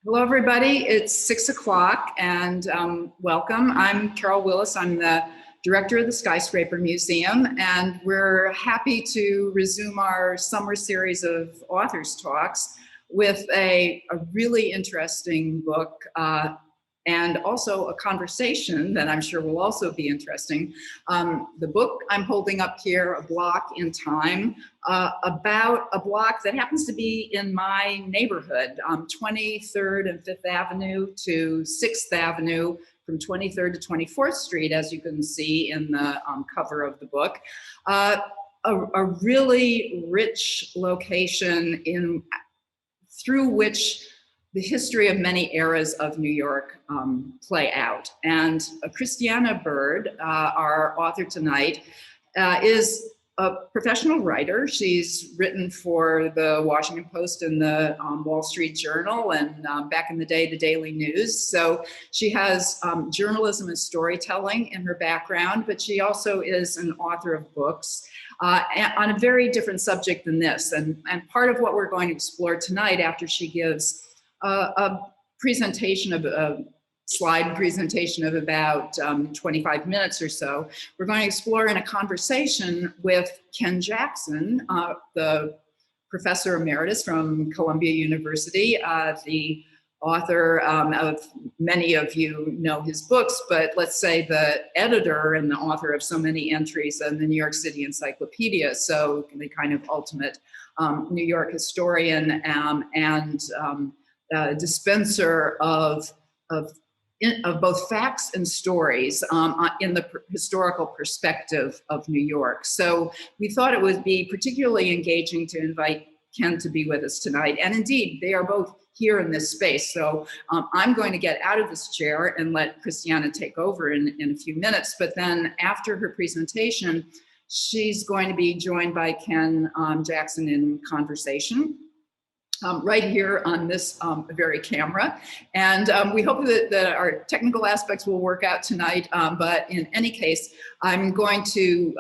Hello, everybody. It's 6 o'clock and welcome. I'm Carol Willis. I'm the director of the Skyscraper Museum, and we're happy to resume our summer series of authors talks with a really interesting book and also a conversation that I'm sure will also be interesting. The book I'm holding up here, A Block in Time, about a block that happens to be in my neighborhood, 23rd and Fifth Avenue to 6th Avenue, from 23rd to 24th Street, as you can see in the cover of the book. A really rich location through which the history of many eras of New York play out. And Christiane Bird, our author tonight, is a professional writer. She's written for the Washington Post and the Wall Street Journal, and back in the day, the Daily News. So she has journalism and storytelling in her background, but she also is an author of books on a very different subject than this. And part of what we're going to explore tonight, after she gives a presentation of a slide presentation of about 25 minutes or so, we're going to explore in a conversation with Ken Jackson, the professor emeritus from Columbia University, the author of, many of you know his books, but let's say the editor and the author of so many entries in the New York City Encyclopedia, so the kind of ultimate New York historian and dispenser of both facts and stories in the historical perspective of New York. So we thought it would be particularly engaging to invite Ken to be with us tonight. And indeed, they are both here in this space. So I'm going to get out of this chair and let Christiane take over in a few minutes. But then after her presentation, she's going to be joined by Ken Jackson in conversation. Right here on this very camera. And we hope that our technical aspects will work out tonight. But in any case, I'm going to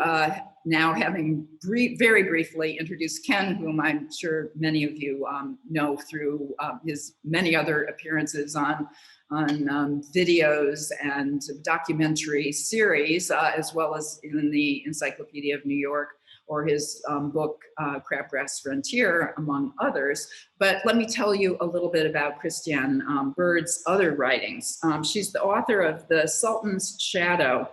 now, having very briefly introduced Ken, whom I'm sure many of you know through his many other appearances on videos and documentary series, as well as in the Encyclopedia of New York, or his book, Crabgrass Frontier, among others. But let me tell you a little bit about Christiane Bird's other writings. She's the author of The Sultan's Shadow,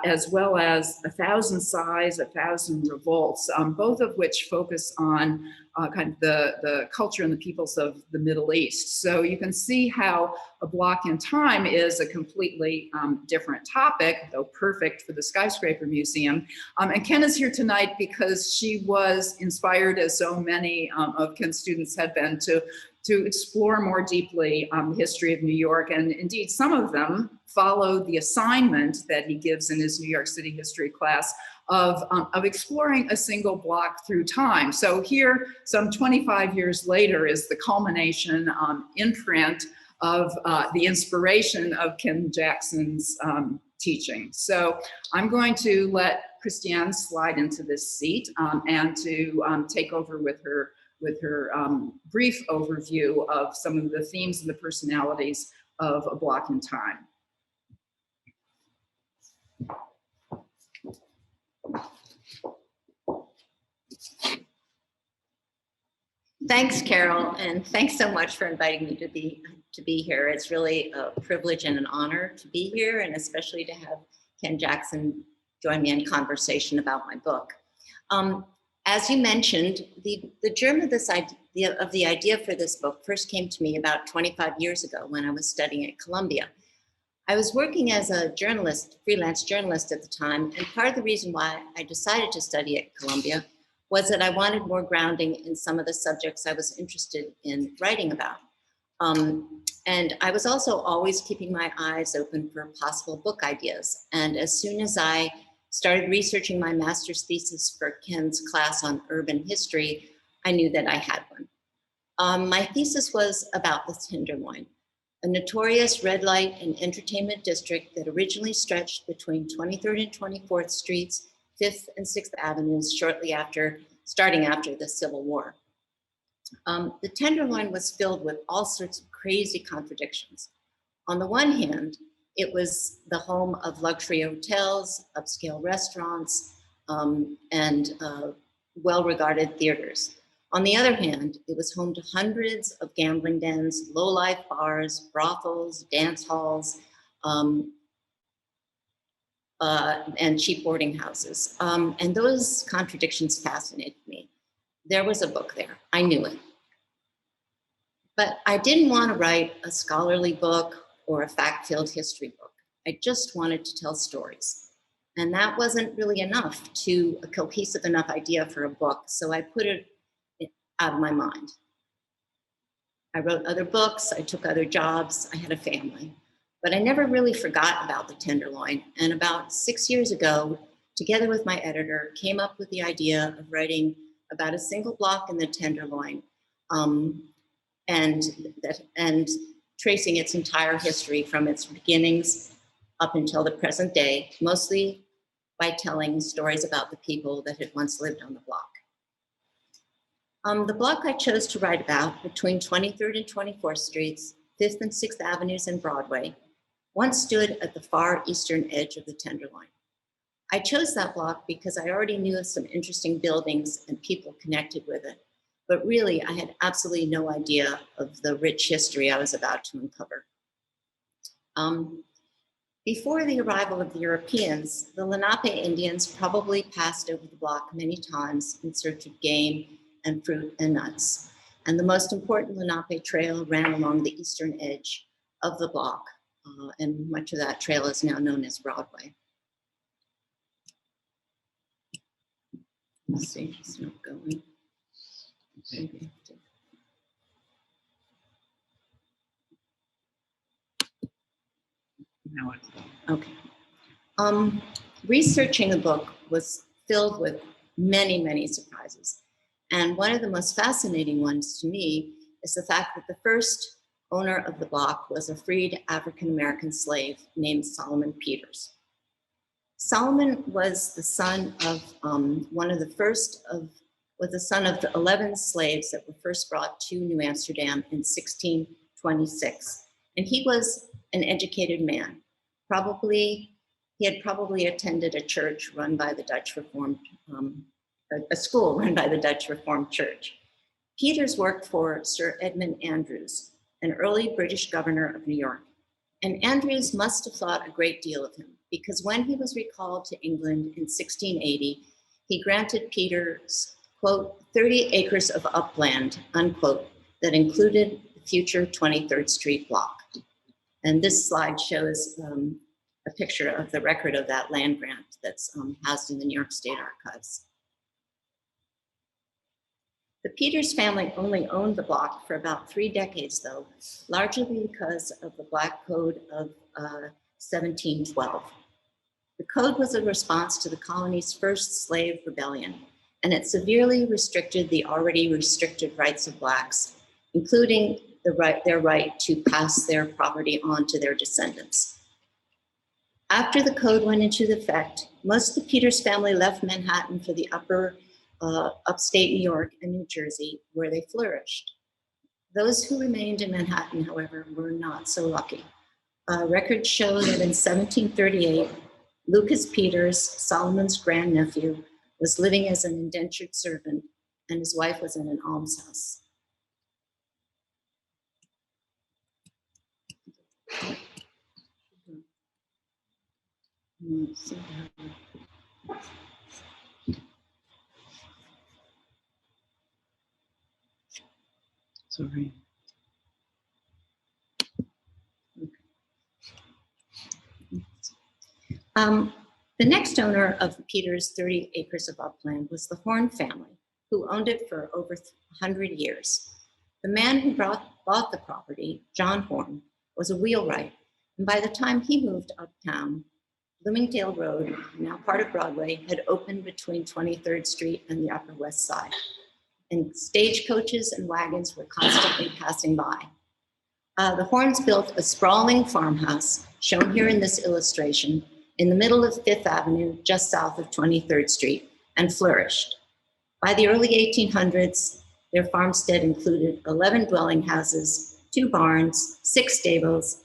as well as 1,000 Sighs, 1,000 Revolts, both of which focus on kind of the culture and the peoples of the Middle East. So you can see how A Block in Time is a completely different topic, though perfect for the Skyscraper Museum. And Ken is here tonight because she was inspired, as so many of Ken's students had been, to explore more deeply the history of New York. And indeed, some of them followed the assignment that he gives in his New York City history class of exploring a single block through time. So here, some 25 years later, is the culmination in print of the inspiration of Ken Jackson's teaching. So I'm going to let Christiane slide into this seat and to take over with her brief overview of some of the themes and the personalities of A Block in Time. Thanks, Carol, and thanks so much for inviting me to be here. It's really a privilege and an honor to be here, and especially to have Ken Jackson join me in conversation about my book. As you mentioned, the germ of the idea for this book first came to me about 25 years ago when I was studying at Columbia. I was working as a journalist, freelance journalist at the time, and part of the reason why I decided to study at Columbia was that I wanted more grounding in some of the subjects I was interested in writing about. And I was also always keeping my eyes open for possible book ideas. And as soon as I started researching my master's thesis for Ken's class on urban history, I knew that I had one. My thesis was about the Tenderloin, a notorious red light and entertainment district that originally stretched between 23rd and 24th Streets, 5th and 6th Avenues, starting after the Civil War. The Tenderloin was filled with all sorts of crazy contradictions. On the one hand, it was the home of luxury hotels, upscale restaurants, and well-regarded theaters. On the other hand, it was home to hundreds of gambling dens, low-life bars, brothels, dance halls, and cheap boarding houses. And those contradictions fascinated me. There was a book there, I knew it. But I didn't want to write a scholarly book or a fact-filled history book. I just wanted to tell stories. And that wasn't really enough a cohesive enough idea for a book, so I put it out of my mind. I wrote other books, I took other jobs, I had a family. But I never really forgot about the Tenderloin. And about 6 years ago, together with my editor, came up with the idea of writing about a single block in the Tenderloin and tracing its entire history from its beginnings up until the present day, mostly by telling stories about the people that had once lived on the block. The block I chose to write about, between 23rd and 24th Streets, 5th and 6th Avenues and Broadway, once stood at the far eastern edge of the Tenderloin. I chose that block because I already knew of some interesting buildings and people connected with it, but really I had absolutely no idea of the rich history I was about to uncover. Before the arrival of the Europeans, the Lenape Indians probably passed over the block many times in search of game and fruit and nuts. And the most important Lenape trail ran along the eastern edge of the block. And much of that trail is now known as Broadway. Let's see, it's not going. Okay. Now it's Okay. Researching the book was filled with many, many surprises. And one of the most fascinating ones to me is the fact that the first owner of the block was a freed African-American slave named Solomon Pieters. Solomon was the son of the son of the 11 slaves that were first brought to New Amsterdam in 1626. And he was an educated man. He had probably attended a church run by the Dutch Reformed, a school run by the Dutch Reformed Church. Pieters worked for Sir Edmund Andrews, an early British governor of New York. And Andrews must have thought a great deal of him, because when he was recalled to England in 1680, he granted Pieters, quote, 30 acres of upland, unquote, that included the future 23rd Street block. And this slide shows a picture of the record of that land grant that's housed in the New York State Archives. The Pieters family only owned the block for about 3 decades, though, largely because of the Black Code of 1712. The code was a response to the colony's first slave rebellion, and it severely restricted the already restricted rights of Blacks, including their right to pass their property on to their descendants. After the code went into effect, most of the Pieters family left Manhattan for the upstate New York and New Jersey, where they flourished. Those who remained in Manhattan, however, were not so lucky. Records show that in 1738, Lucas Pieters, Solomon's grandnephew, was living as an indentured servant, and his wife was in an almshouse. sorry. The next owner of Pieters' 30 acres of upland was the Horn family, who owned it for over 100 years. The man who bought the property, John Horn, was a wheelwright, and by the time he moved uptown, Bloomingdale Road, now part of Broadway, had opened between 23rd Street and the Upper West Side, and stagecoaches and wagons were constantly passing by. The Horns built a sprawling farmhouse, shown here in this illustration, in the middle of Fifth Avenue, just south of 23rd Street, and flourished. By the early 1800s, their farmstead included 11 dwelling houses, 2 barns, 6 stables,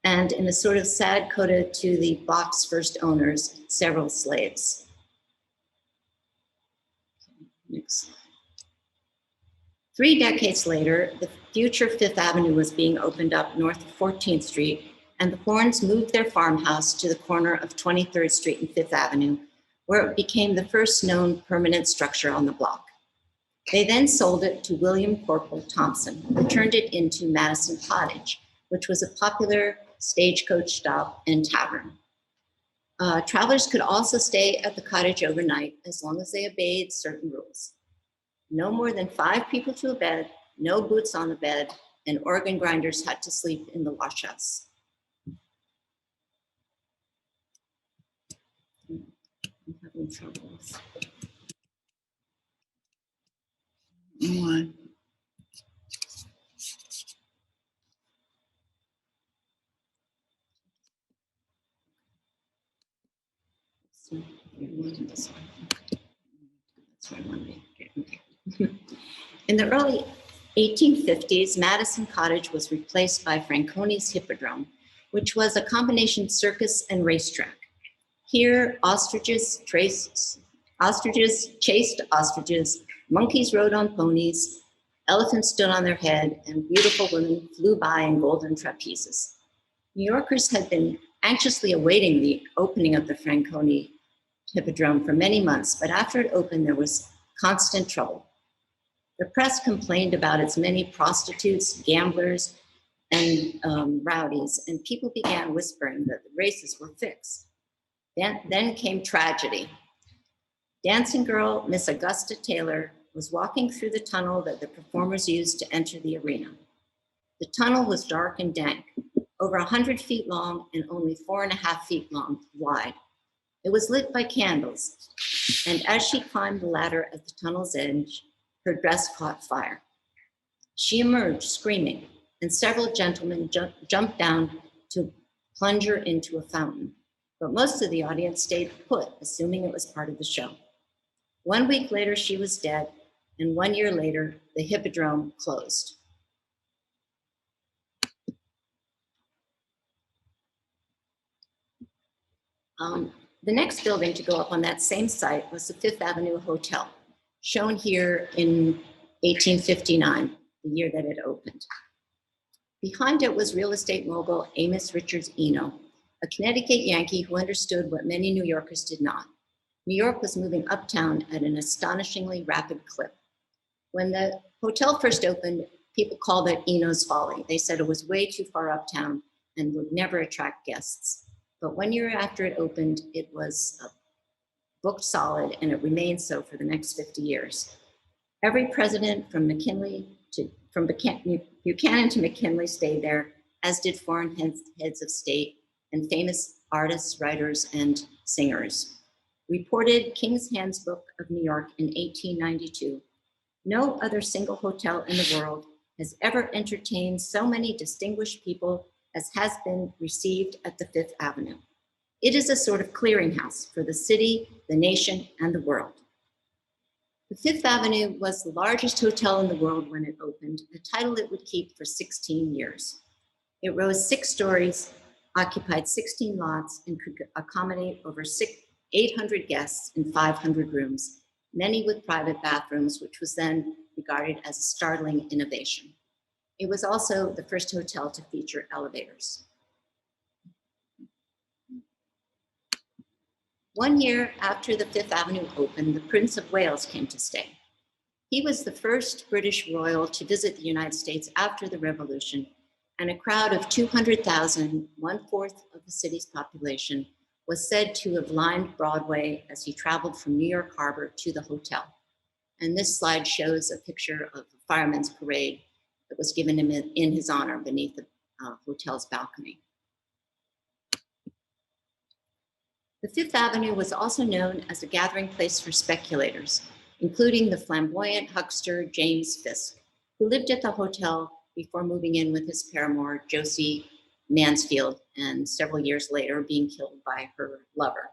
and in a sort of sad coda to the block's first owners, several slaves. Next slide. 3 decades later, the future Fifth Avenue was being opened up north of 14th Street, and the Horns moved their farmhouse to the corner of 23rd Street and Fifth Avenue, where it became the first known permanent structure on the block. They then sold it to William Corporal Thompson, who turned it into Madison Cottage, which was a popular stagecoach stop and tavern. Travelers could also stay at the cottage overnight as long as they obeyed certain rules. No more than 5 people to a bed, no boots on the bed, and organ grinders had to sleep in the wash house. I'm having troubles. One. In the early 1850s, Madison Cottage was replaced by Franconi's Hippodrome, which was a combination circus and racetrack. Here, ostriches chased ostriches, monkeys rode on ponies, elephants stood on their head, and beautiful women flew by in golden trapezes. New Yorkers had been anxiously awaiting the opening of the Franconi Hippodrome for many months, but after it opened, there was constant trouble. The press complained about its many prostitutes, gamblers, and rowdies, and people began whispering that the races were fixed. Then came tragedy. Dancing girl Miss Augusta Taylor was walking through the tunnel that the performers used to enter the arena. The tunnel was dark and dank, over 100 feet long and only 4.5 feet wide. It was lit by candles, and as she climbed the ladder at the tunnel's edge, her dress caught fire. She emerged screaming, and several gentlemen jumped down to plunge her into a fountain. But most of the audience stayed put, assuming it was part of the show. 1 week later, she was dead, and 1 year later, the Hippodrome closed. The next building to go up on that same site was the Fifth Avenue Hotel, shown here in 1859, the year that it opened. Behind it was real estate mogul Amos Richards Eno, a Connecticut Yankee who understood what many New Yorkers did not. New York was moving uptown at an astonishingly rapid clip. When the hotel first opened, people called it Eno's Folly. They said it was way too far uptown and would never attract guests. But 1 year after it opened, it was booked solid, and it remained so for the next 50 years. Every president from Buchanan to McKinley stayed there, as did foreign heads of state and famous artists, writers, and singers. Reported King's Handbook of New York in 1892, no other single hotel in the world has ever entertained so many distinguished people as has been received at the Fifth Avenue. It is a sort of clearinghouse for the city, the nation, and the world. The Fifth Avenue was the largest hotel in the world when it opened, a title it would keep for 16 years. It rose 6 stories, occupied 16 lots, and could accommodate over 800 guests in 500 rooms, many with private bathrooms, which was then regarded as a startling innovation. It was also the first hotel to feature elevators. 1 year after the Fifth Avenue opened, the Prince of Wales came to stay. He was the first British royal to visit the United States after the Revolution, and a crowd of 200,000, 1/4 of the city's population, was said to have lined Broadway as he traveled from New York Harbor to the hotel. And this slide shows a picture of the firemen's parade that was given him in his honor beneath the hotel's balcony. The Fifth Avenue was also known as a gathering place for speculators, including the flamboyant huckster James Fisk, who lived at the hotel before moving in with his paramour, Josie Mansfield, and several years later being killed by her lover.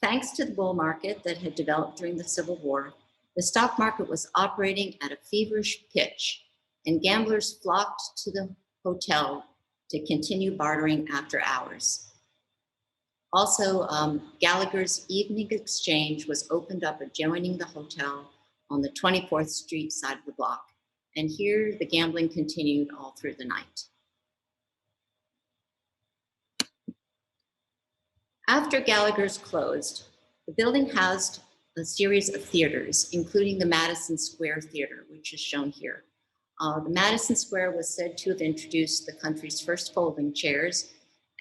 Thanks to the bull market that had developed during the Civil War, the stock market was operating at a feverish pitch, and gamblers flocked to the hotel to continue bartering after hours. Also, Gallagher's Evening Exchange was opened up adjoining the hotel on the 24th Street side of the block. And here the gambling continued all through the night. After Gallagher's closed, the building housed a series of theaters, including the Madison Square Theater, which is shown here. The Madison Square was said to have introduced the country's first folding chairs,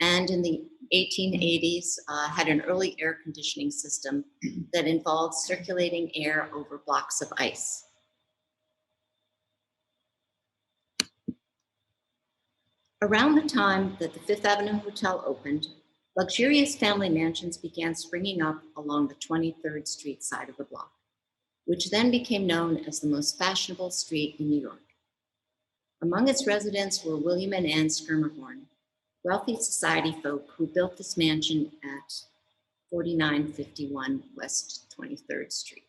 and in the 1880s had an early air conditioning system that involved circulating air over blocks of ice. Around the time that the Fifth Avenue Hotel opened, luxurious family mansions began springing up along the 23rd Street side of the block, which then became known as the most fashionable street in New York. Among its residents were William and Ann Schermerhorn, wealthy society folk who built this mansion at 4951 West 23rd Street.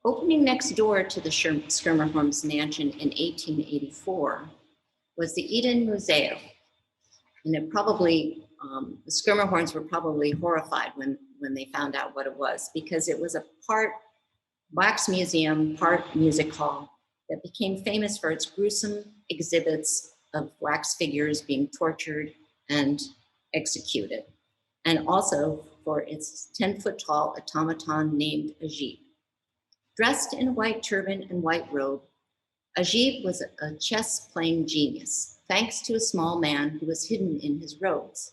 Opening next door to the Schermerhorn's mansion in 1884 was the Eden Museum. And it probably, the Schermerhorns were probably horrified when they found out what it was, because it was a part wax museum, part music hall that became famous for its gruesome exhibits of wax figures being tortured and executed, and also for its 10-foot-tall automaton named Ajib. Dressed in a white turban and white robe, Ajib was a chess-playing genius, thanks to a small man who was hidden in his robes.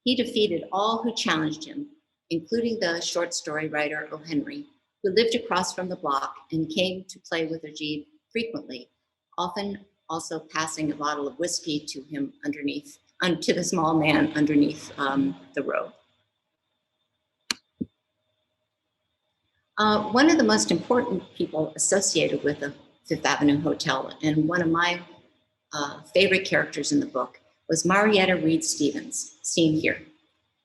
He defeated all who challenged him, including the short story writer O. Henry, who lived across from the block and came to play with Ajib frequently, often also passing a bottle of whiskey to him underneath, to the small man underneath the robe. One of the most important people associated with the Fifth Avenue Hotel, and one of my favorite characters in the book, was Marietta Stevens, seen here.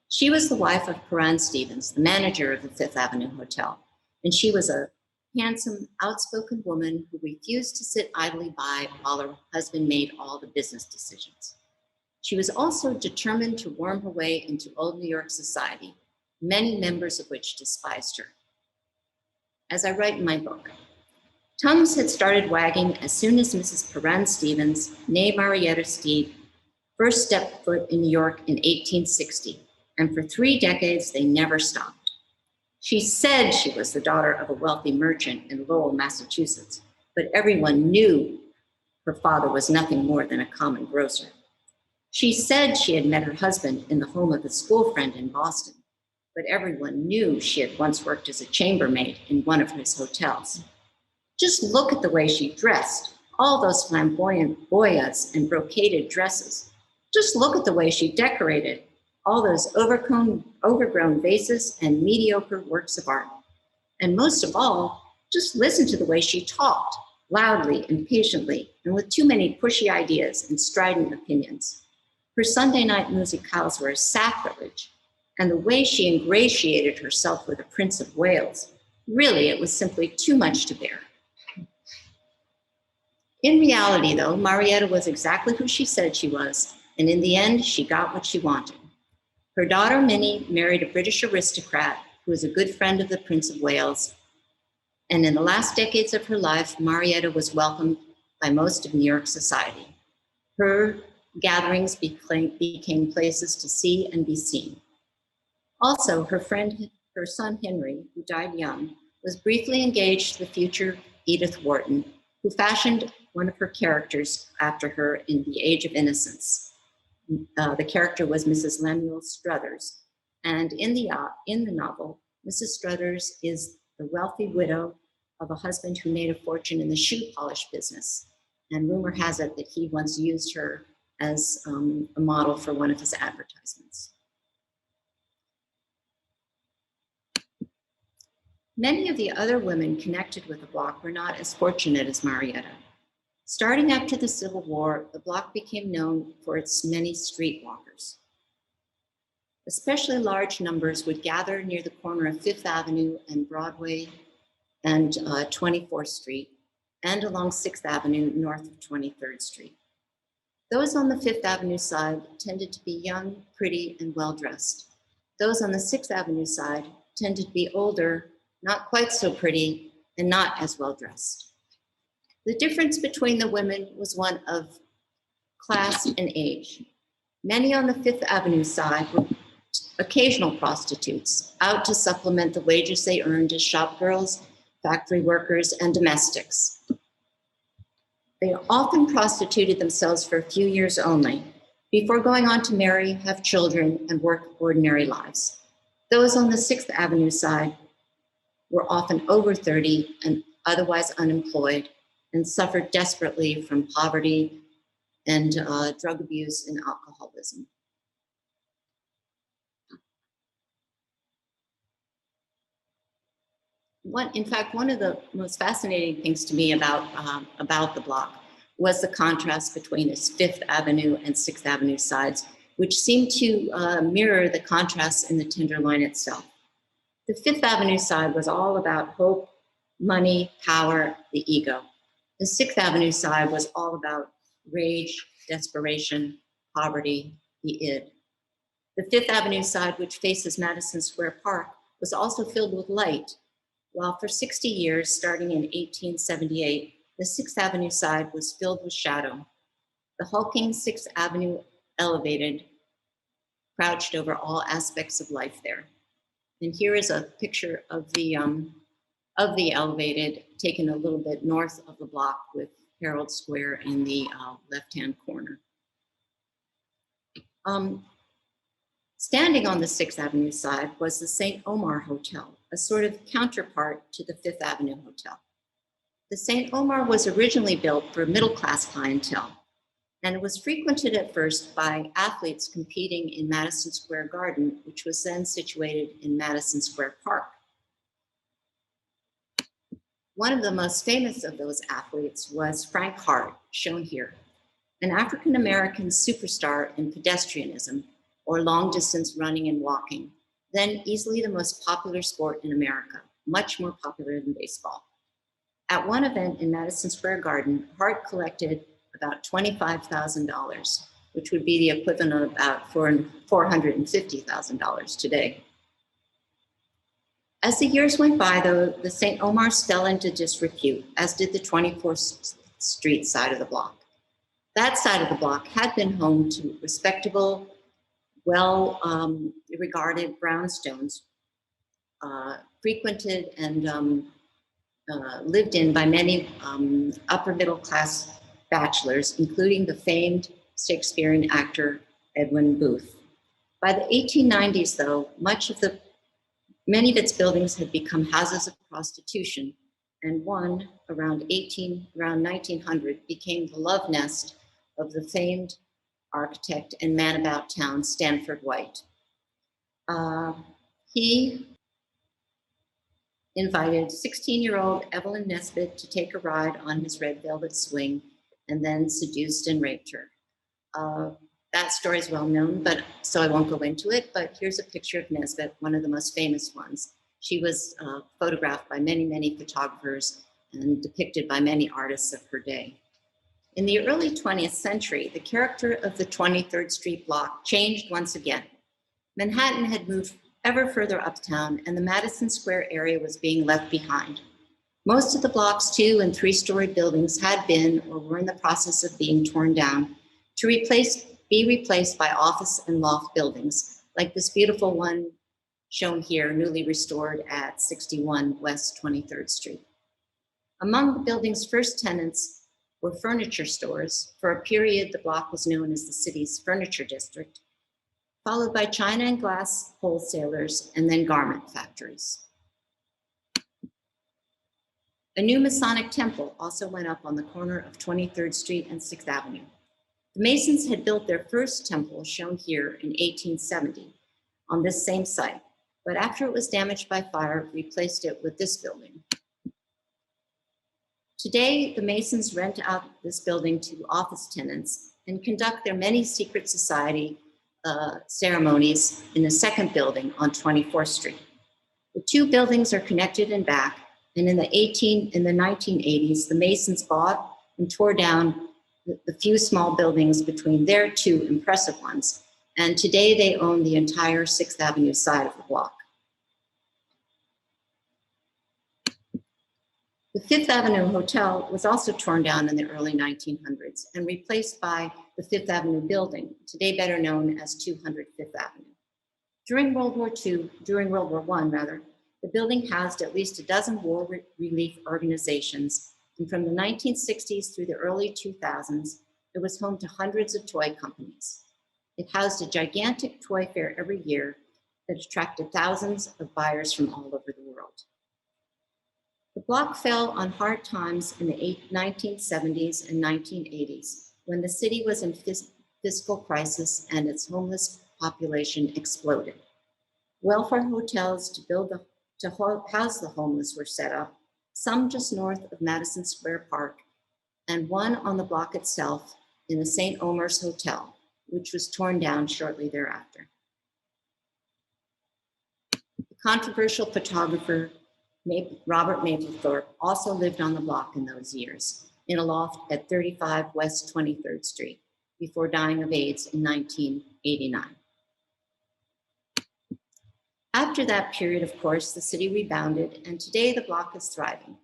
She was the wife of Christiane Stevens, the manager of the Fifth Avenue Hotel, and she was a handsome, outspoken woman who refused to sit idly by while her husband made all the business decisions. She was also determined to worm her way into old New York society, many members of which despised her. As I write in my book, tongues had started wagging as soon as Mrs. Christiane Stevens, née Marietta Steve, first stepped foot in New York in 1860, and for 3 decades they never stopped. She said she was the daughter of a wealthy merchant in Lowell, Massachusetts, but everyone knew her father was nothing more than a common grocer. She said she had met her husband in the home of a school friend in Boston, but everyone knew she had once worked as a chambermaid in one of his hotels. Just look at the way she dressed, all those flamboyant boyas and brocaded dresses. Just look at the way she decorated, all those overgrown vases and mediocre works of art. And most of all, just listen to the way she talked, loudly and patiently, and with too many pushy ideas and strident opinions. Her Sunday night musicales were a sacrilege, and the way she ingratiated herself with the Prince of Wales, really, it was simply too much to bear. In reality, though, Marietta was exactly who she said she was, and in the end, she got what she wanted. Her daughter, Minnie, married a British aristocrat who was a good friend of the Prince of Wales, and in the last decades of her life, Marietta was welcomed by most of New York society. Her gatherings became places to see and be seen. Also, her son Henry, who died young, was briefly engaged to the future Edith Wharton, who fashioned one of her characters after her in The Age of Innocence. The character was Mrs. Lemuel Struthers, and in the novel, Mrs. Struthers is the wealthy widow of a husband who made a fortune in the shoe polish business, and rumor has it that he once used her as a model for one of his advertisements. Many of the other women connected with the block were not as fortunate as Marietta. Starting after the Civil War, the block became known for its many streetwalkers. Especially large numbers would gather near the corner of Fifth Avenue and Broadway and 24th Street, and along 6th Avenue north of 23rd Street. Those on the Fifth Avenue side tended to be young, pretty, and well-dressed. Those on the 6th Avenue side tended to be older, not quite so pretty, and not as well-dressed. The difference between the women was one of class and age. Many on the Fifth Avenue side were occasional prostitutes, out to supplement the wages they earned as shop girls, factory workers, and domestics. They often prostituted themselves for a few years only, before going on to marry, have children, and work ordinary lives. Those on the 6th Avenue side were often over 30 and otherwise unemployed, and suffered desperately from poverty and drug abuse and alcoholism. In fact, one of the most fascinating things to me about the block was the contrast between its Fifth Avenue and 6th Avenue sides, which seemed to mirror the contrasts in the Tenderloin itself. The Fifth Avenue side was all about hope, money, power, the ego. The 6th Avenue side was all about rage, desperation, poverty, the id. The Fifth Avenue side, which faces Madison Square Park, was also filled with light, while for 60 years, starting in 1878, the 6th Avenue side was filled with shadow. The hulking 6th Avenue elevated, crouched over all aspects of life there. And here is a picture of the elevated, taken a little bit north of the block with Herald Square in the left-hand corner. Standing on the 6th Avenue side was the St. Omar Hotel, a sort of counterpart to the Fifth Avenue Hotel. The St. Omar was originally built for middle-class clientele, and it was frequented at first by athletes competing in Madison Square Garden, which was then situated in Madison Square Park. One of the most famous of those athletes was Frank Hart, shown here, an African-American superstar in pedestrianism, or long-distance running and walking, then easily the most popular sport in America, much more popular than baseball. At one event in Madison Square Garden, Hart collected about $25,000, which would be the equivalent of about $450,000 today. As the years went by, though, the St. Omar fell into disrepute, as did the 24th Street side of the block. That side of the block had been home to respectable, well-regarded brownstones, frequented and lived in by many upper middle class bachelors, including the famed Shakespearean actor Edwin Booth. By the 1890s, though, many of its buildings had become houses of prostitution, and one around 1900 became the love nest of the famed architect and man about town, Stanford White. He invited 16-year-old Evelyn Nesbit to take a ride on his red velvet swing, and then seduced and raped her. That story is well known, so I won't go into it, but here's a picture of Nesbit, one of the most famous ones. She was photographed by many, many photographers and depicted by many artists of her day. In the early 20th century, the character of the 23rd Street block changed once again. Manhattan had moved ever further uptown, and the Madison Square area was being left behind. Most of the block's 2- and 3-story buildings had been or were in the process of being torn down to be replaced by office and loft buildings, like this beautiful one shown here, newly restored at 61 West 23rd Street. Among the building's first tenants were furniture stores. For a period, the block was known as the city's furniture district, followed by china and glass wholesalers, and then garment factories. A new Masonic Temple also went up on the corner of 23rd Street and 6th Avenue. The Masons had built their first temple, shown here, in 1870 on this same site, but after it was damaged by fire, replaced it with this building. Today, the Masons rent out this building to office tenants and conduct their many secret society ceremonies in the second building on 24th Street. The two buildings are connected in back, and in the 1980s, the Masons bought and tore down the few small buildings between their two impressive ones, and today they own the entire Sixth Avenue side of the block. The Fifth Avenue Hotel was also torn down in the early 1900s and replaced by the Fifth Avenue building, today better known as 200 Fifth Avenue. During World War I, the building housed at least a dozen war relief organizations, and from the 1960s through the early 2000s, it was home to hundreds of toy companies. It housed a gigantic toy fair every year that attracted thousands of buyers from all over the world. The block fell on hard times in the 1970s and 1980s, when the city was in fiscal crisis and its homeless population exploded. Welfare hotels to house the homeless were set up, some just north of Madison Square Park, and one on the block itself in the St. Omar's Hotel, which was torn down shortly thereafter. The controversial photographer Robert Mapplethorpe also lived on the block in those years, in a loft at 35 West 23rd Street, before dying of AIDS in 1989. After that period, of course, the city rebounded, and today the block is thriving.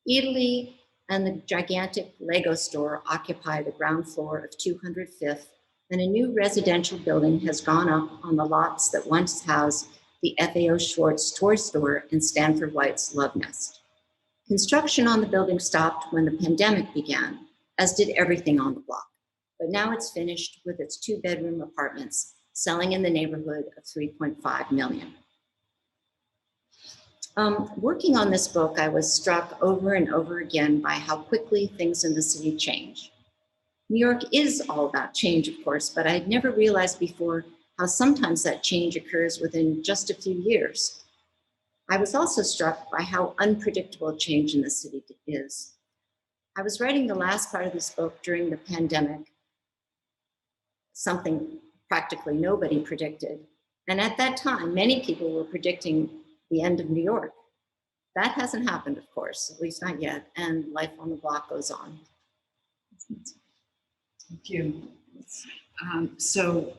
Italy and the gigantic Lego store occupy the ground floor of 200 Fifth, and a new residential building has gone up on the lots that once housed the FAO Schwartz toy store and Stanford White's Love Nest. Construction on the building stopped when the pandemic began, as did everything on the block. But now it's finished with its two-bedroom apartments, selling in the neighborhood of $3.5 million. Working on this book, I was struck over and over again by how quickly things in the city change. New York is all about change, of course, but I had never realized before how sometimes that change occurs within just a few years. I was also struck by how unpredictable change in the city is. I was writing the last part of this book during the pandemic, something practically nobody predicted. And at that time, many people were predicting the end of New York. That hasn't happened, of course, at least not yet, and life on the block goes on. Thank you. So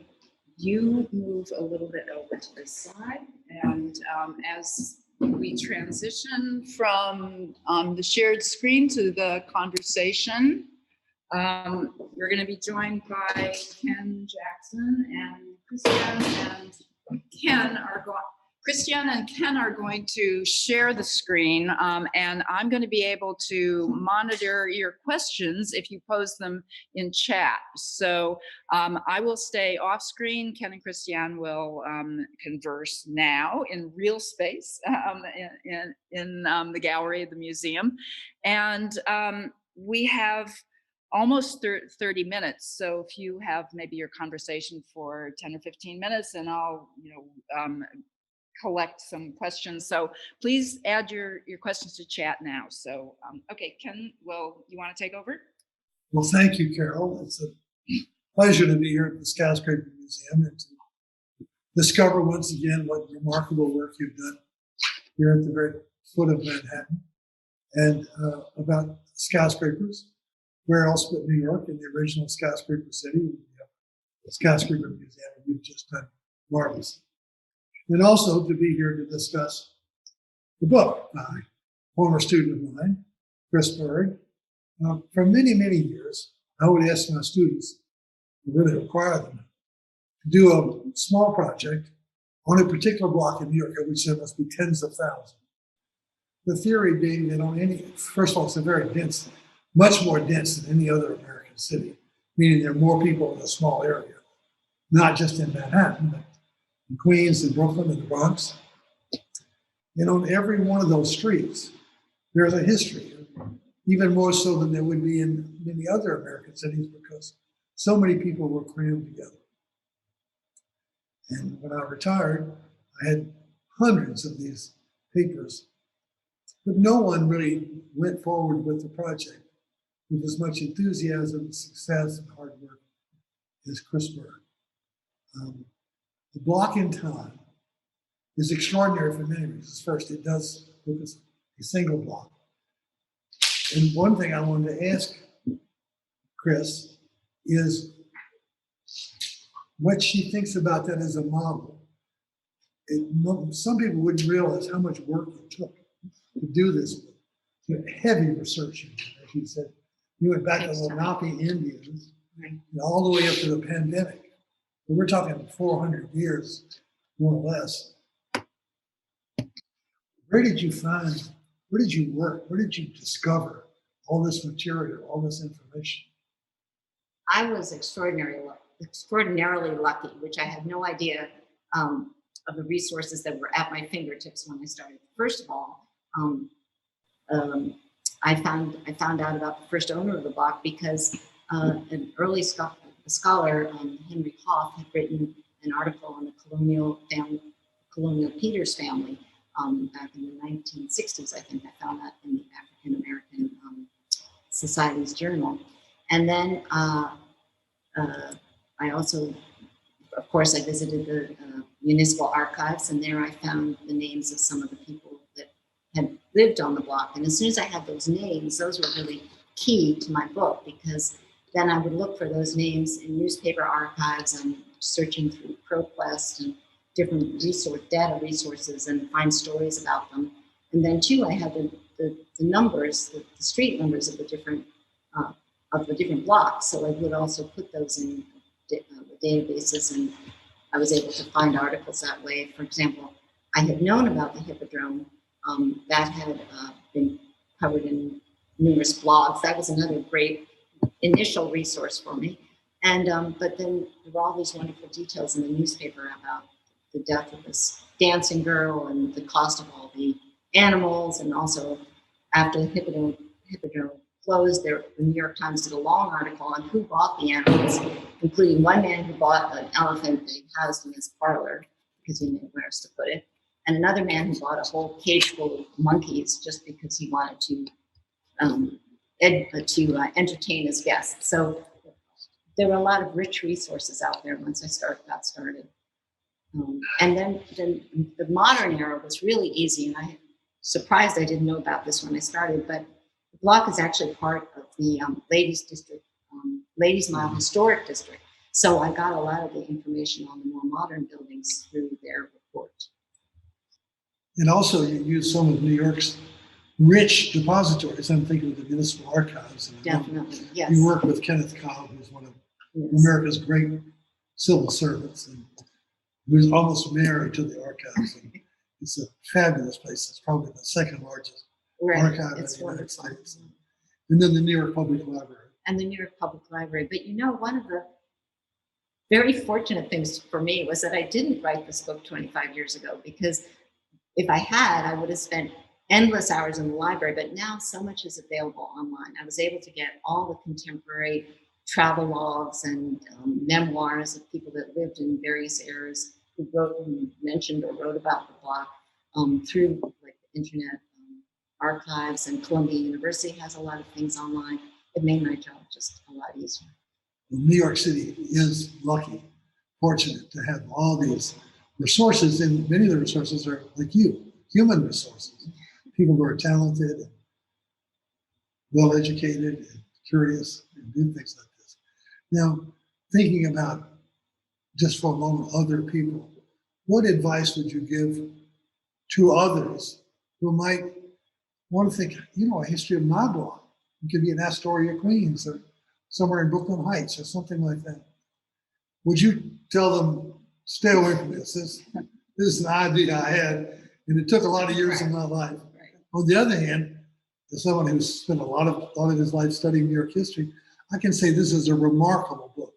you move a little bit over to this side, and as we transition from the shared screen to the conversation, we're going to be joined by Ken Jackson and Christiane and Ken are going to share the screen, and I'm going to be able to monitor your questions if you pose them in chat. So I will stay off screen. Ken and Christiane will converse now in real space in the gallery of the museum. And we have almost 30 minutes. So if you have maybe your conversation for 10 or 15 minutes, and I'll, collect some questions. So please add your questions to chat now. So, okay, Ken, you want to take over? Well, thank you, Carol. It's a pleasure to be here at the Skyscraper Museum and to discover once again what remarkable work you've done here at the very foot of Manhattan, and about skyscrapers. Where else but New York, in the original skyscraper city? We have the Skyscraper Museum, and you've just done marvelous. And also to be here to discuss the book by a former student of mine, Christiane Bird. For many, many years, I would ask my students, and really require them, to do a small project on a particular block in New York, which there must be tens of thousands. The theory being that first of all, it's a very dense, much more dense than any other American city, meaning there are more people in a small area, not just in Manhattan, but in Queens and Brooklyn and the Bronx. And on every one of those streets, there's a history, even more so than there would be in many other American cities, because so many people were crammed together. And when I retired, I had hundreds of these papers, but no one really went forward with the project with as much enthusiasm, success, and hard work as Christiane Bird. The block in time is extraordinary for many reasons. First, it does look as a single block. And one thing I wanted to ask Chris is what she thinks about that as a model. Some people wouldn't realize how much work it took to do this. Heavy research, as she said. You went back to the Lenape Indians, and all the way up to the pandemic. But we're talking 400 years, more or less. Where did you work? Where did you discover all this material, all this information? I was extraordinarily lucky, which I had no idea of the resources that were at my fingertips when I started. First of all, I found out about the first owner of the block because an early scholar, Henry Hoff, had written an article on the colonial Pieters family back in the 1960s. I think I found that in the African American Society's Journal, and then I also, of course, I visited the municipal archives, and there I found the names of some of the people that had lived on the block. And as soon as I had those names, those were really key to my book, because then I would look for those names in newspaper archives and searching through ProQuest and different data resources and find stories about them. And then too, I had the numbers, the street numbers of the different blocks. So I would also put those in the databases, and I was able to find articles that way. For example, I had known about the Hippodrome that had been covered in numerous blogs. That was another great initial resource for me. And but then there were all these wonderful details in the newspaper about the death of this dancing girl and the cost of all the animals, and also after the Hippodrome closed, the New York Times did a long article on who bought the animals, including one man who bought an elephant that he housed in his parlor because he knew where else to put it, and another man who bought a whole cage full of monkeys just because he wanted to entertain his guests. So there were a lot of rich resources out there once I got started. And then the modern era was really easy, and I'm surprised I didn't know about this when I started, but the block is actually part of the Ladies Mile Historic District. So I got a lot of the information on the more modern buildings through their report. And also you use some of New York's rich depositories. I'm thinking of the municipal archives. And Definitely, yes. You work with Kenneth Cobb, who's one of America's great civil servants, and who's almost married to the archives. And it's a fabulous place. It's probably the second largest archive in the United States. And then the New York Public Library. And the New York Public Library. But you know, one of the very fortunate things for me was that I didn't write this book 25 years ago, because if I had, I would have spent endless hours in the library, but now so much is available online. I was able to get all the contemporary travel logs and memoirs of people that lived in various eras who wrote and mentioned or wrote about the block through like the internet archives, and Columbia University has a lot of things online. It made my job just a lot easier. Well, New York City is lucky, fortunate to have all these resources, and many of the resources are like you, human resources, people who are talented and well-educated and curious and do things like this. Now, thinking about, just for a moment, other people, what advice would you give to others who might want to think, a history of my block? It could be in Astoria, Queens, or somewhere in Brooklyn Heights, or something like that. Would you tell them, stay away from this? This is an idea I had, and it took a lot of years of my life. On the other hand, as someone who's spent a lot of his life studying New York history, I can say this is a remarkable book.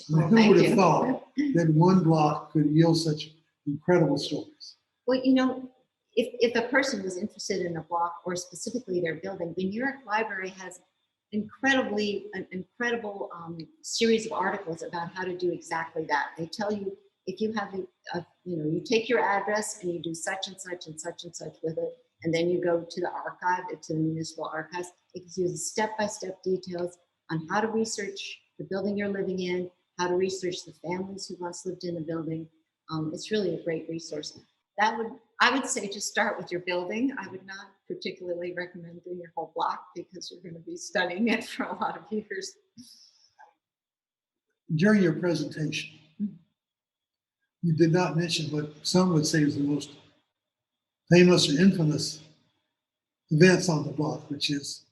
Who would have thought that one block could yield such incredible stories? Well, if a person was interested in a block, or specifically their building, the New York Library has an incredible series of articles about how to do exactly that. They tell you, if you have you take your address and you do such and such and such and such with it, and then you go to the archive, to the municipal archives. It gives you step-by-step details on how to research the building you're living in, how to research the families who once lived in the building. It's really a great resource. I would say just start with your building. I would not particularly recommend doing your whole block because you're going to be studying it for a lot of years. During your presentation, you did not mention what some would say is the most famous or infamous events on the block, which is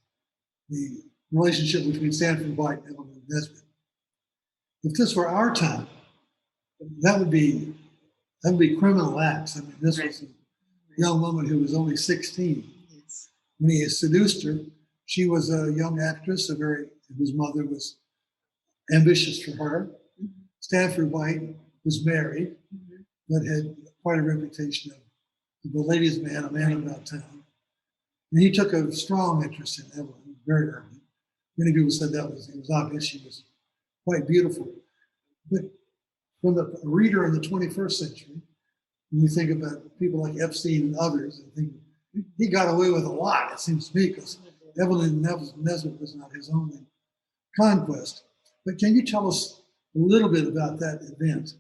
the relationship between Stanford White and Evelyn Desmond. If this were our time, that would be criminal acts. I mean, this was a young woman who was only 16. Yes. When he seduced her, she was a young actress, whose mother was ambitious for her. Mm-hmm. Stanford White was married, Mm-hmm. but had quite a reputation of a ladies' man, a man about town. And he took a strong interest in Evelyn very early. Many people said it was obvious she was quite beautiful. But for the reader in the 21st century, when you think about people like Epstein and others, I think he got away with a lot, it seems to me, because Evelyn Nesbit was not his only conquest. But can you tell us a little bit about that event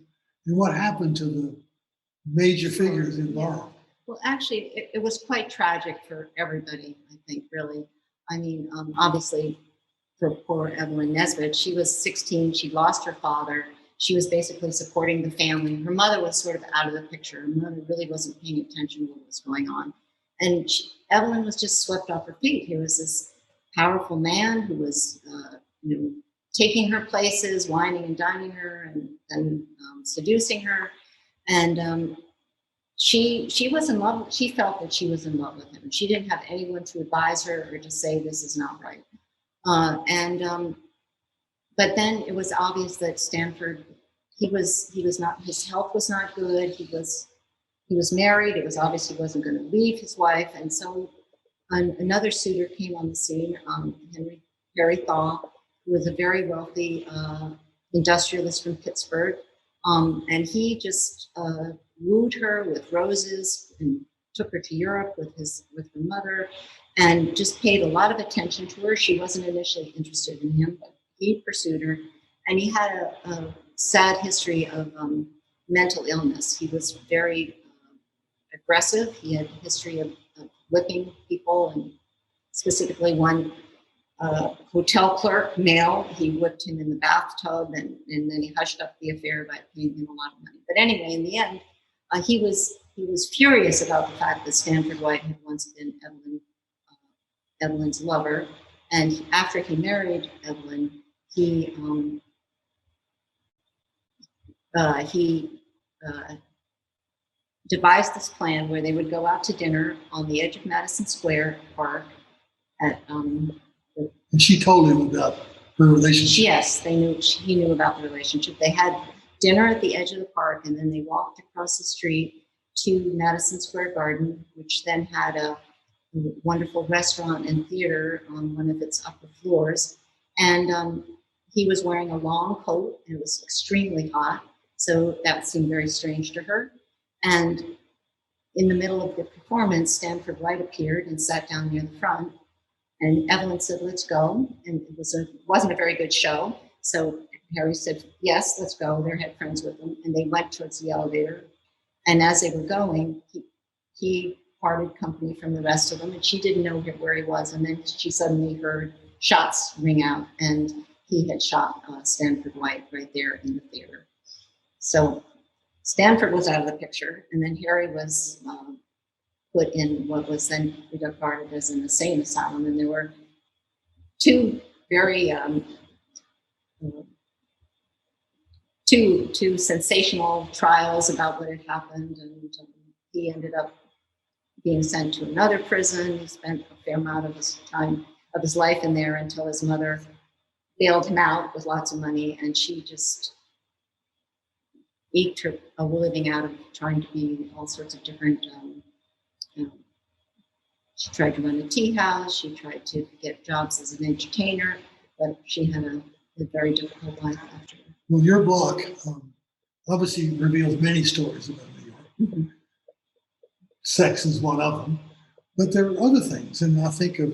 and what happened to the major figures involved? Well, actually, it was quite tragic for everybody, I think, really. I mean, obviously, for poor Evelyn Nesbit, she was 16, she lost her father. She was basically supporting the family. Her mother was sort of out of the picture. Her mother really wasn't paying attention to what was going on. And Evelyn was just swept off her feet. He was this powerful man who was, taking her places, wining and dining her, and seducing her. And she was in love. She felt that she was in love with him. She didn't have anyone to advise her or to say this is not right. But then it was obvious that Stanford, he was not. His health was not good. He was married. It was obvious he wasn't going to leave his wife, and so another suitor came on the scene, Harry Thaw, who was a very wealthy industrialist from Pittsburgh, and he just wooed her with roses and took her to Europe with her mother, and just paid a lot of attention to her. She wasn't initially interested in him, but he pursued her, and he had a sad history of mental illness. He was very aggressive. He had a history of whipping people, and specifically one hotel clerk, male, he whipped him in the bathtub, and then he hushed up the affair by paying him a lot of money. But anyway, in the end, he was furious about the fact that Stanford White had once been Evelyn's lover, and after he married Evelyn, he devised this plan where they would go out to dinner on the edge of Madison Square Park. And she told him about her relationship. Yes, he knew about the relationship. They had dinner at the edge of the park, and then they walked across the street to Madison Square Garden, which then had a wonderful restaurant and theater on one of its upper floors. And he was wearing a long coat, and it was extremely hot, so that seemed very strange to her. And in the middle of the performance, Stanford White appeared and sat down near the front. And Evelyn said, "Let's go." And it wasn't a very good show. So Harry said, "Yes, let's go." They had friends with them, and they went towards the elevator. And as they were going, he parted company from the rest of them, and she didn't know where he was. And then she suddenly heard shots ring out, and he had shot Stanford White right there in the theater. So Stanford was out of the picture, and then Harry was put in what was then regarded as an insane asylum. And there were two very two sensational trials about what had happened, and he ended up being sent to another prison. He spent a fair amount of his life in there until his mother bailed him out with lots of money, and she just eked a living out of trying to be all sorts of different. She tried to run a tea house. She tried to get jobs as an entertainer, but she had a very difficult life after. Well, your blog obviously reveals many stories about New York. Mm-hmm. Sex is one of them, but there are other things, and I think of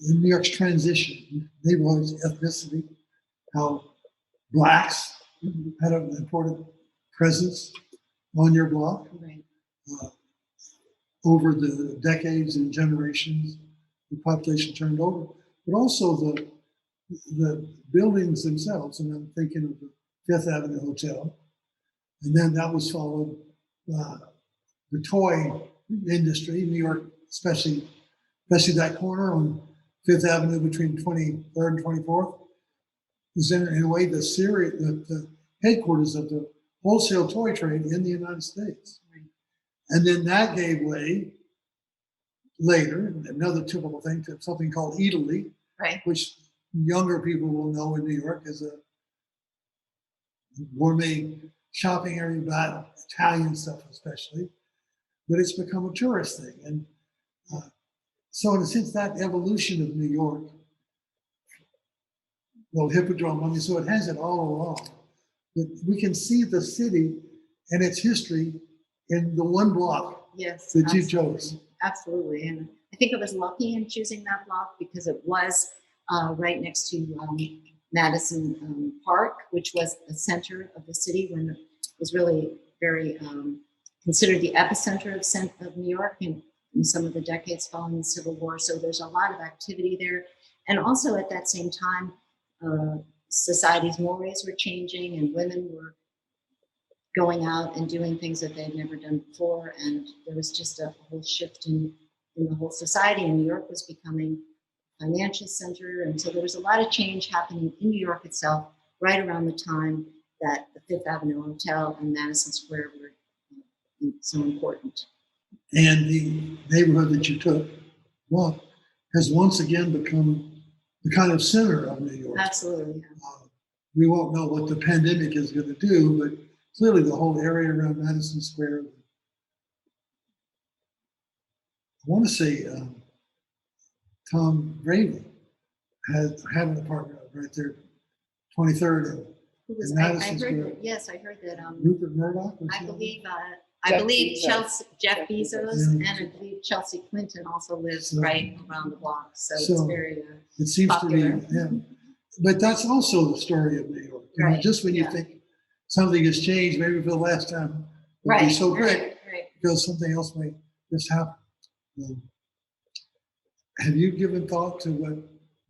New York's transition, neighborhoods, ethnicity, how blacks Mhm. had an important presence on your block. Right. Over the decades and generations, the population turned over, but also the buildings themselves. And I'm thinking of the Fifth Avenue Hotel, and then that was followed the toy industry, New York, especially that corner on Fifth Avenue between 23rd and 24th, was in a way the headquarters of the wholesale toy trade in the United States. Right. And then that gave way later, another typical thing, to something called Italy, Right. which younger people will know in New York as a gourmet shopping area about Italian stuff especially, but it's become a tourist thing. And so in a sense, that evolution of New York, well, Hippodrome, I mean, so it has it all along. But we can see the city and its history in the one block Yes. that you absolutely. chose. Absolutely. And I think I was lucky in choosing that block because it was right next to Madison Park, which was the center of the city when it was really very considered the epicenter of New York in some of the decades following the Civil War. So there's a lot of activity there. And also at that same time, society's mores were changing and women were going out and doing things that they'd never done before. And there was just a whole shift in the whole society. And New York was becoming a financial center. And so there was a lot of change happening in New York itself right around the time that the Fifth Avenue Hotel and Madison Square were so important. And the neighborhood that you took, well, has once again become the kind of center of New York. Absolutely. Yeah. We won't know what the pandemic is going to do, but clearly the whole area around Madison Square. I want to say Tom Brady had an apartment right there, 23rd and I Madison heard Square. that, yes, I heard that. Rupert Murdoch. I believe Jeff Chelsea, Jeff Bezos, Yeah. and I believe Chelsea Clinton also lives So- right around the block. So it's So- very It seems popular. to be, yeah. But that's also the story of New York. You know, Right, just when you yeah. think something has changed, maybe for the last time, it'll be so great right. because something else may just happen. Have you given thought to what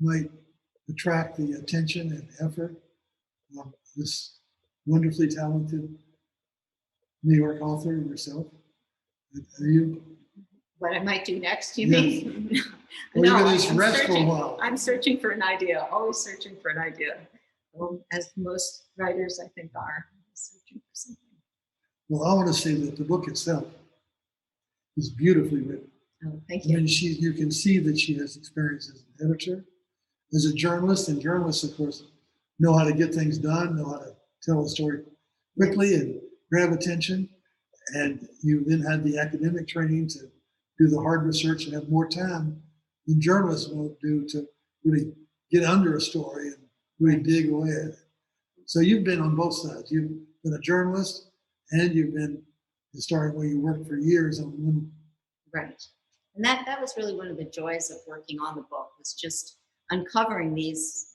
might attract the attention and effort of this wonderfully talented New York author yourself? Are you, What I might do next, you Yeah. mean? or are you No, going to I'm rest for a searching. while? I'm searching for an idea, always searching for an idea. As most writers, I think, are searching for something. Well, I want to say that the book itself is beautifully written. Oh, thank I you. mean, you can see that she has experience as an editor, as a journalist, and journalists, of course, know how to get things done, know how to tell a story quickly and grab attention. And you then had the academic training to do the hard research and have more time than journalists won't do to really get under a story and really dig away at it. So you've been on both sides. You've been a journalist and you've been a historian where you worked for years on one. Right. And that was really one of the joys of working on the book, was just uncovering these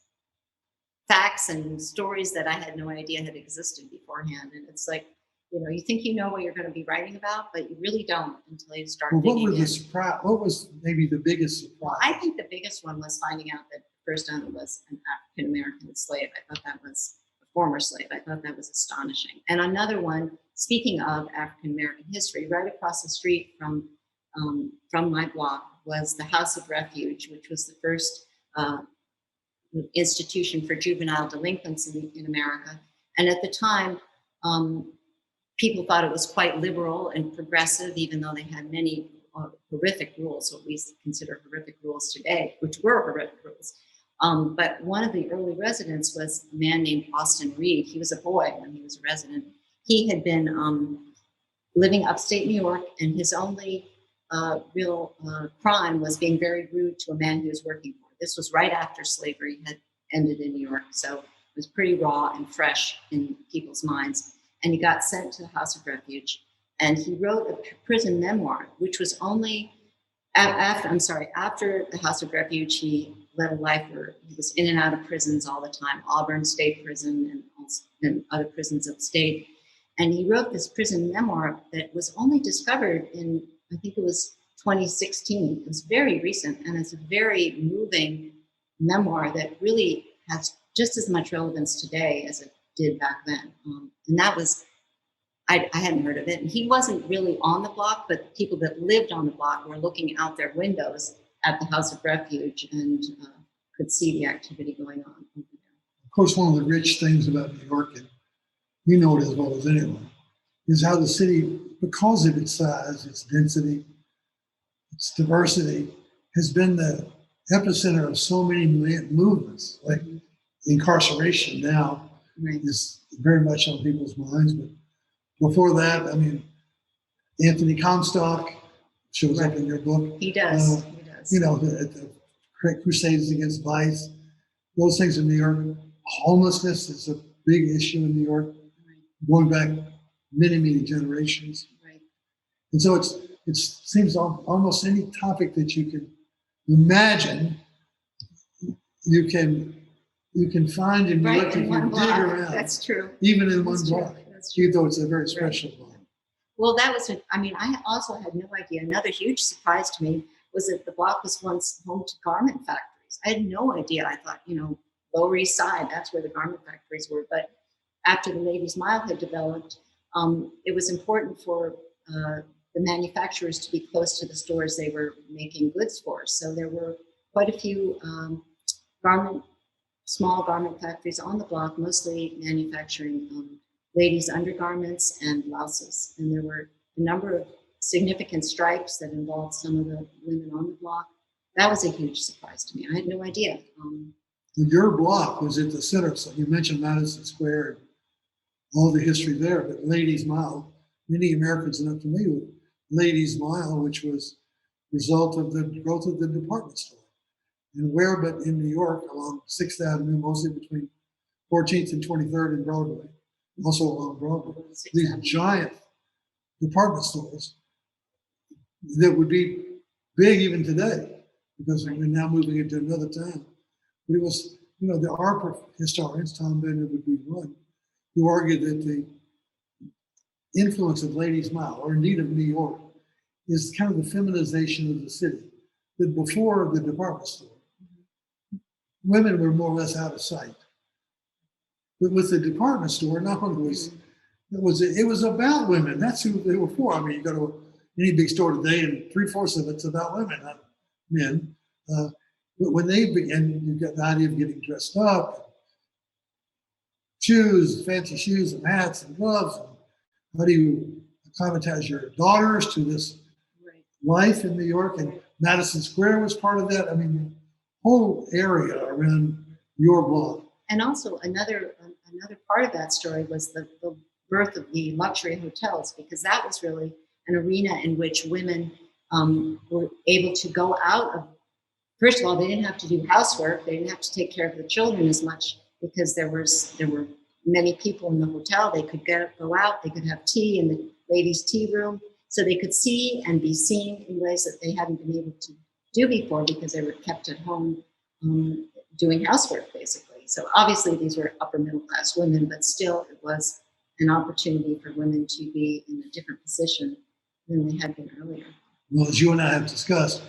facts and stories that I had no idea had existed beforehand. And it's like, you think you know what you're going to be writing about, but you really don't until you start Well, digging what were in. the surprise? What was maybe the biggest surprise? I think the biggest one was finding out that the first owner was an African-American slave. I thought that was a former slave. I thought that was astonishing. And another one, speaking of African-American history, right across the street from my block was the House of Refuge, which was the first institution for juvenile delinquents in America. And at the time, people thought it was quite liberal and progressive, even though they had many horrific rules, what we consider horrific rules today, which were horrific rules. But one of the early residents was a man named Austin Reed. He was a boy when he was a resident. He had been living upstate New York, and his only real crime was being very rude to a man he was working for. This was right after slavery had ended in New York, so it was pretty raw and fresh in people's minds. And he got sent to the House of Refuge, and he wrote a prison memoir, which was only after the House of Refuge. He led a life where he was in and out of prisons all the time, Auburn State Prison and other prisons upstate. And he wrote this prison memoir that was only discovered in, I think it was 2016. It was very recent, and it's a very moving memoir that really has just as much relevance today as it did back then. And that was, I hadn't heard of it. And he wasn't really on the block, but people that lived on the block were looking out their windows at the House of Refuge and could see the activity going on over there. Of course, one of the rich things about New York, and you know it as well as anyone, is how the city, because of its size, its density, its diversity, has been the epicenter of so many movements. Like incarceration now is very much on people's minds, but before that, I mean, Anthony Comstock shows up in your book. He does. He does. You know, the Crusades Against Vice, those things in New York. Homelessness is a big issue in New York, going back many, many generations. Right. And so it seems almost any topic that you can imagine, you can find in New York if you dig around. That's true. Even in one block, even though it's a very special block. Well, that was, I also had no idea. Another huge surprise to me was that the block was once home to garment factories. I had no idea. I thought, Lower East Side, that's where the garment factories were. But after the Ladies' Mile had developed, it was important for the manufacturers to be close to the stores they were making goods for. So there were quite a few small garment factories on the block, mostly manufacturing ladies' undergarments and blouses. And there were a number of significant strikes that involved some of the women on the block. That was a huge surprise to me. I had no idea. Your block was at the center. So you mentioned Madison Square and all the history there, but Ladies' Mile, many Americans are not familiar with Ladies' Mile, which was a result of the growth of the department store. And where but in New York, along 6th Avenue, mostly between 14th and 23rd and Broadway, also along Broadway, these giant department stores that would be big even today, because we're now moving into another town. But it was, the art historians, Tom Bender would be one, who argued that the influence of Ladies' Mile, or indeed of New York, is kind of the feminization of the city. That before the department store, women were more or less out of sight. But with the department store, not only it was about women. That's who they were for. I mean, you go to any big store today, and 3/4 of it's about women, not men. But when they began, you get the idea of getting dressed up, shoes, fancy shoes and hats and gloves. And how do you acclimatize your daughters to this life in New York? And Madison Square was part of that. I mean, the whole area around your block. And also another part of that story was the birth of the luxury hotels, because that was really an arena in which women were able to go out of. First of all, they didn't have to do housework. They didn't have to take care of the children as much, because there were many people in the hotel. They could go out. They could have tea in the ladies' tea room, so they could see and be seen in ways that they hadn't been able to do before, because they were kept at home doing housework, basically. So obviously these were upper middle class women, but still it was an opportunity for women to be in a different position than they had been earlier. Well, as you and I have discussed,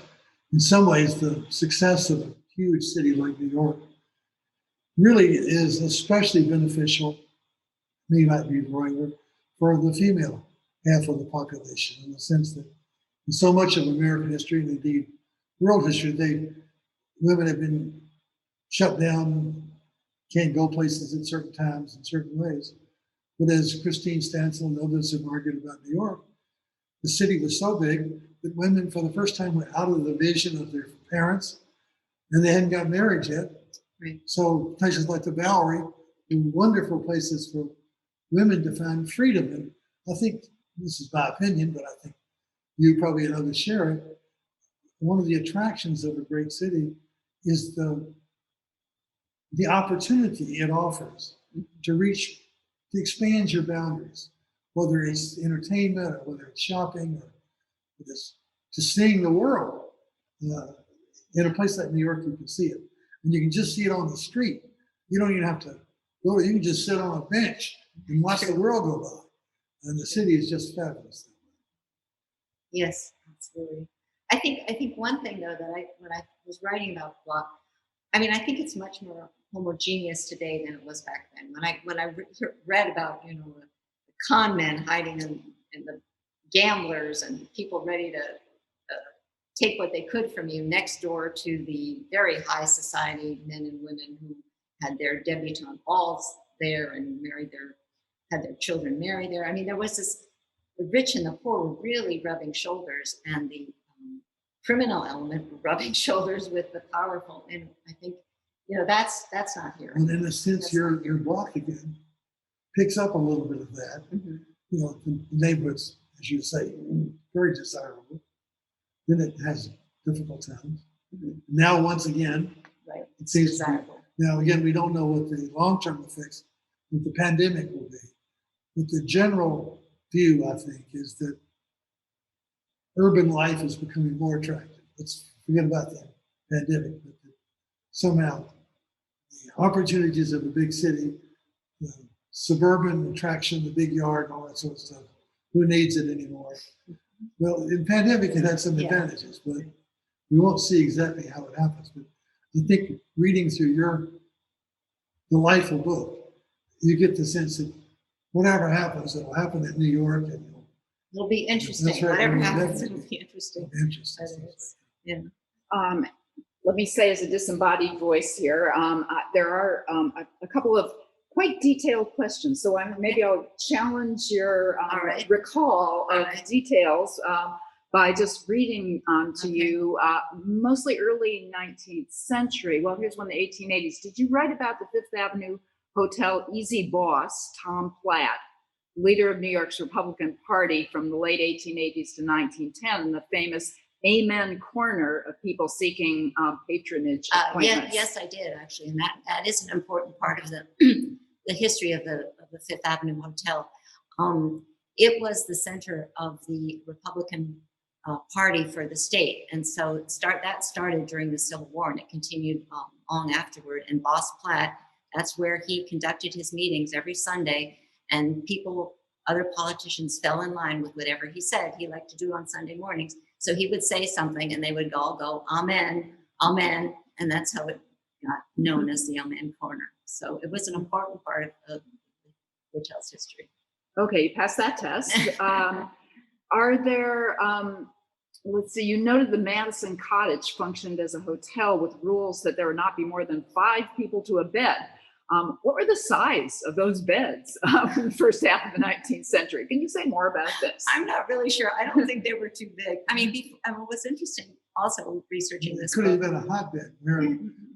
in some ways the success of a huge city like New York really is especially beneficial, me might be the right word, for the female half of the population, in the sense that in so much of American history, and indeed world history, women have been shut down, can't go places at certain times in certain ways. But as Christine Stansel and others have argued about New York, the city was so big that women for the first time were out of the vision of their parents, and they hadn't got married yet. Right. So places like the Bowery were wonderful places for women to find freedom. And I think, this is my opinion, but I think you probably and others share it, one of the attractions of a great city is the opportunity it offers to expand your boundaries, whether it's entertainment or whether it's shopping or just seeing the world. In a place like New York, you can see it. and you can just see it on the street. You don't even have to go. You can just sit on a bench and watch the world go by, and the city is just fabulous. Yes, absolutely. I think one thing though that when I was writing about the block, I mean, I think it's much more homogeneous today than it was back then. When I read about, you know, the con men hiding in the gamblers and people ready to take what they could from you, next door to the very high society men and women who had their debutante balls there and had their children marry there. I mean, there was this, the rich and the poor were really rubbing shoulders, and the criminal element were rubbing shoulders with the powerful. And I think, you know, that's not here. And in a sense, your block again picks up a little bit of that. Mm-hmm. You know, the neighborhoods, as you say, very desirable. Then it has difficult times. Mm-hmm. Now, once again, right, it seems desirable. Now, again, we don't know what the long-term effects of the pandemic will be. But the general view, I think, is that urban life is becoming more attractive. Let's forget about the pandemic, but somehow the opportunities of a big city, the suburban attraction, the big yard, all that sort of stuff, who needs it anymore? Well, in pandemic, it had some advantages, but we won't see exactly how it happens. But I think reading through the delightful book, you get the sense that whatever happens, it'll happen in New York, and It'll be interesting. right. Whatever It'll happens, definitely it'll be interesting. interesting. Yeah. Let me say, as a disembodied voice here, there are a couple of quite detailed questions. So maybe I'll challenge your right. recall of right. details by just reading to you, mostly early 19th century. Well, here's one in the 1880s. Did you write about the Fifth Avenue Hotel easy boss, Tom Platt, leader of New York's Republican Party from the late 1880s to 1910, and the famous Amen Corner of people seeking patronage appointments? Yes, I did actually, and that is an important part of the the history of the Fifth Avenue Hotel. It was the center of the Republican Party for the state, and so that started during the Civil War, and it continued long afterward. And Boss Platt, that's where he conducted his meetings every Sunday, and other politicians fell in line with whatever he said. He liked to do on Sunday mornings. So he would say something and they would all go, Amen, Amen. And that's how it got known as the Amen Corner. So it was an important part of the hotel's history. Okay, you passed that test. Are there, let's see, you noted the Madison Cottage functioned as a hotel with rules that there would not be more than 5 people to a bed. What were the size of those beds in the first half of the 19th century? Can you say more about this? I'm not really sure. I don't think they were too big. I mean, what was interesting also researching this. It could have been a hotbed where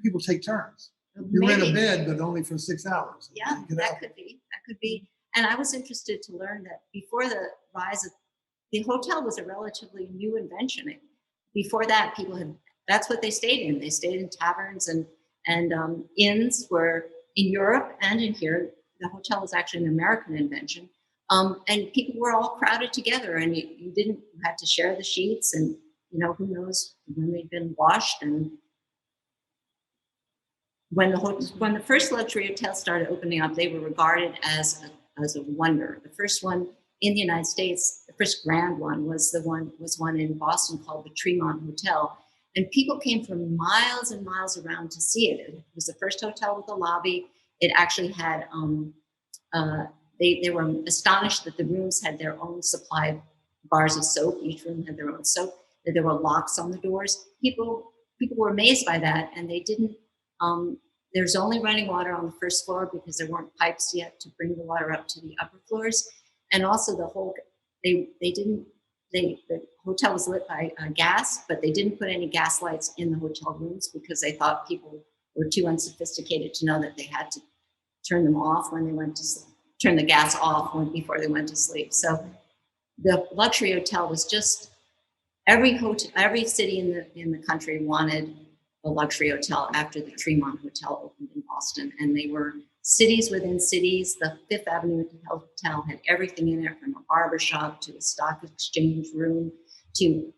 people take turns. You rent a bed, but only for 6 hours. Yeah, that could be. That could be. And I was interested to learn that before the rise of the hotel was a relatively new invention. Before that, that's what they stayed in. They stayed in taverns and inns where. In Europe and in here, the hotel was actually an American invention. And people were all crowded together, and you had to share the sheets, and who knows when they'd been washed. And when the first luxury hotels started opening up, they were regarded as a wonder. The first one in the United States, the first grand one was one in Boston called the Tremont Hotel. And people came from miles and miles around to see it. It was the first hotel with a lobby. It actually had, they were astonished that the rooms had their own supply bars of soap. Each room had their own soap, that there were locks on the doors. People were amazed by that. And they didn't, there's only running water on the first floor because there weren't pipes yet to bring the water up to the upper floors. And also the hotel was lit by gas, but they didn't put any gas lights in the hotel rooms because they thought people were too unsophisticated to know that they had to turn them off when they went to sleep, turn the gas off before they went to sleep. So the luxury hotel was just every city in the country wanted a luxury hotel after the Tremont Hotel opened in Boston, and they were cities within cities. The Fifth Avenue Hotel had everything in it, from a barber shop to a stock exchange room to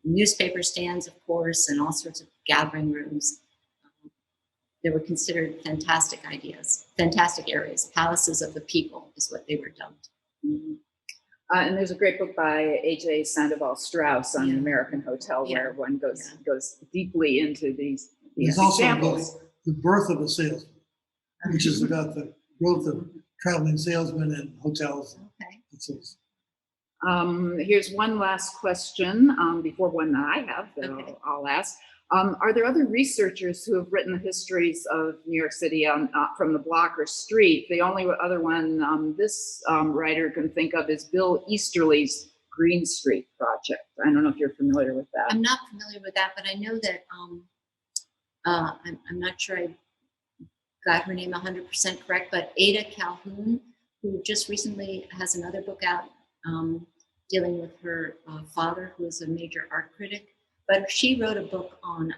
newspaper stands, of course, and all sorts of gathering rooms. they were considered fantastic ideas, fantastic areas. Palaces of the people is what they were dubbed. Mhm. And there's a great book by A.J. Sandoval Strauss on Yeah. the American Hotel, Yeah. where one goes Yeah. goes deeply into these There's also a book, examples. The Birth of a Salesman, which is about the growth of traveling salesmen and hotels. Okay. Here's one last question before one that I have that Okay. I'll ask. Are there other researchers who have written the histories of New York City from the block or street? The only other one this writer can think of is Bill Easterly's Green Street Project. I don't know if you're familiar with that. I'm not familiar with that, but I know that I'm not sure I got her name 100% correct, but Ada Calhoun, who just recently has another book out dealing with her father, who is a major art critic. But she wrote a book on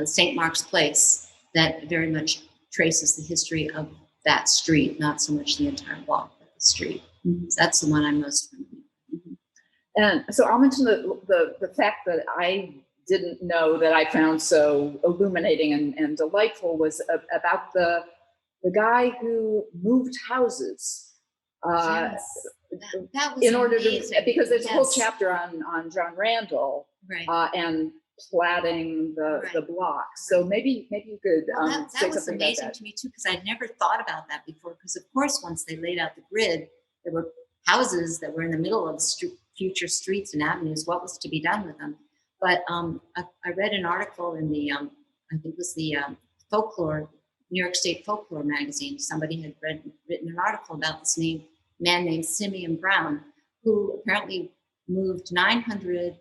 St. Mark's Place that very much traces the history of that street, not so much the entire block, but the street. Mm-hmm. So that's the one I'm most familiar with. Mm-hmm. And so I'll mention the fact that I didn't know that I found so illuminating and delightful was about the guy who moved houses. Yes. That was in order amazing. to, because there's a whole Yes. chapter on John Randall Right. and platting the Right. block. So maybe you could Well, say that was something about amazing that. to me too, because I'd never thought about that before. Because of course, once they laid out the grid, there were houses that were in the middle of future streets and avenues. What was to be done with them? But I read an article in the I think it was the folklore, New York State Folklore magazine. Somebody had written an article about this man named Simeon Brown, who apparently moved 900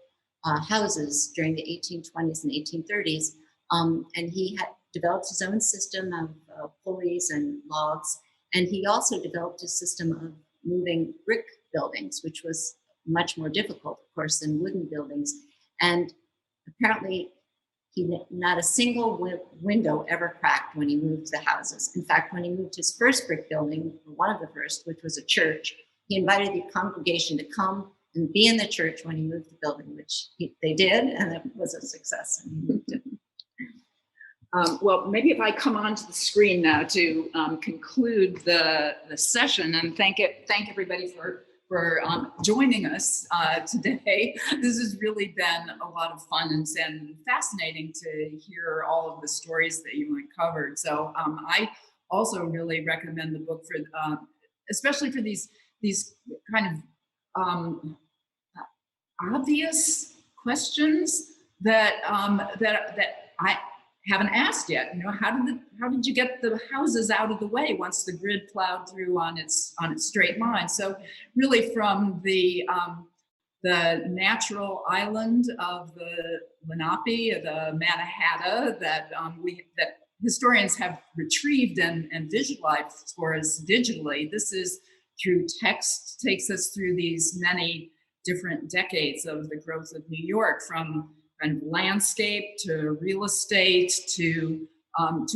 houses during the 1820s and 1830s. And he had developed his own system of pulleys and logs. And he also developed a system of moving brick buildings, which was much more difficult, of course, than wooden buildings. And apparently, not a single window ever cracked when he moved the houses. In fact, when he moved his first brick building, one of the first, which was a church, he invited the congregation to come and be in the church when he moved the building, which they did, and it was a success. And he moved it. Well, maybe if I come onto the screen now to conclude the session and thank everybody for joining us today. This has really been a lot of fun and fascinating to hear all of the stories that you uncovered. So I also really recommend the book for, especially for these kind of obvious questions that I haven't asked yet. You know, how did you get the houses out of the way once the grid plowed through on its straight line? So really from the natural island of the Lenape, the Mannahatta, that historians have retrieved and visualized for us digitally. This is through text, takes us through these many different decades of the growth of New York, from kind of landscape to real estate to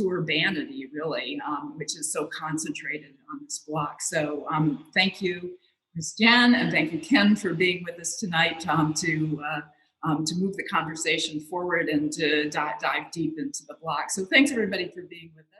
urbanity, really, which is so concentrated on this block. So thank you, Christiane, and thank you, Ken, for being with us tonight to move the conversation forward and to dive deep into the block. So thanks everybody for being with us.